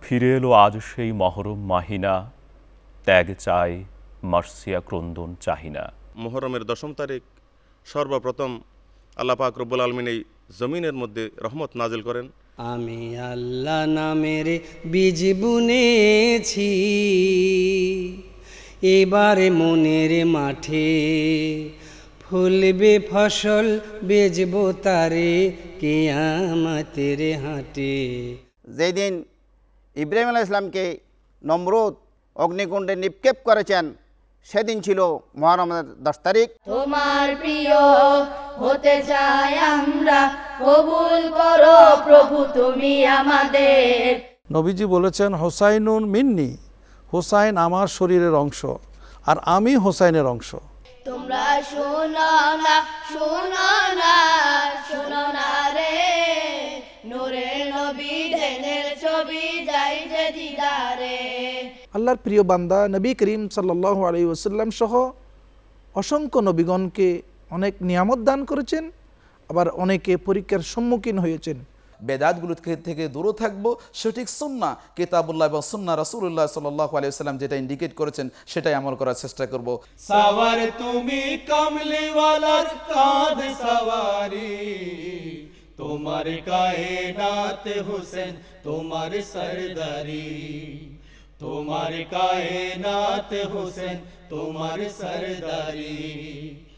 ফিরে এলো আজ সেই মহরম মাহিনা, ত্যাগ চাই মার্সিয়া ক্রন্দন চাহিনা। মুহররমের 10ম তারিখ সর্বপ্রথম আল্লাহ পাক রব্বুল আলামিন এই জমিনের মধ্যে রহমত নাজিল করেন। আমি আল্লাহ নামের বীজ বুনেছি, এবারে মনের মাঠে ফুলবে ফসল, বেচবো তারে কিয়ামতের হাটে। যেদিন ইব্রাহিম আলাইহিস সালামকে নমরুদ অগ্নিকুণ্ডে নিক্ষেপ করেছেন, সেদিন ছিল মুহররমের 10 তারিখ। তোমার প্রিয় হতে চাই আমরা, কবুল করো প্রভু তুমি আমাদের। নবীজি বলেছেন, হোসাইনুন মিন্নি, হোসাইন আমার শরীরের অংশ আর আমি হোসাইনের অংশ। তোমরা শোনো না, শোনো না, শোনো না রে, নূরের নবী ধ্যানের ছবি যাই যে দিদারে। আল্লাহর প্রিয় বান্দা নবী করিম সাল্লাল্লাহু আলাইহি ওয়াসাল্লাম সহ অসংখ্য নবীগণকে অনেক নিয়ামত দান করেছেন, আবার অনেকে পরীক্ষার সম্মুখীন হয়েছেন। বেদাতগুলো থেকে দূরে থাকবো, সঠিক সুন্নাহ কিতাবুল্লাহ এবং সুন্নাহ রাসূলুল্লাহ সাল্লাল্লাহু আলাইহি ওয়াসাল্লাম যেটা ইন্ডিকেট করেছেন সেটাই আমল করার চেষ্টা করব। সাওয়ার তুমি কামলিওয়ালার কাঁধ সওয়ারি, তোমার কায়নাত হোসেন তোমার সরদারি, তোমার কায়নাত হোসেন তোমার সরদারি।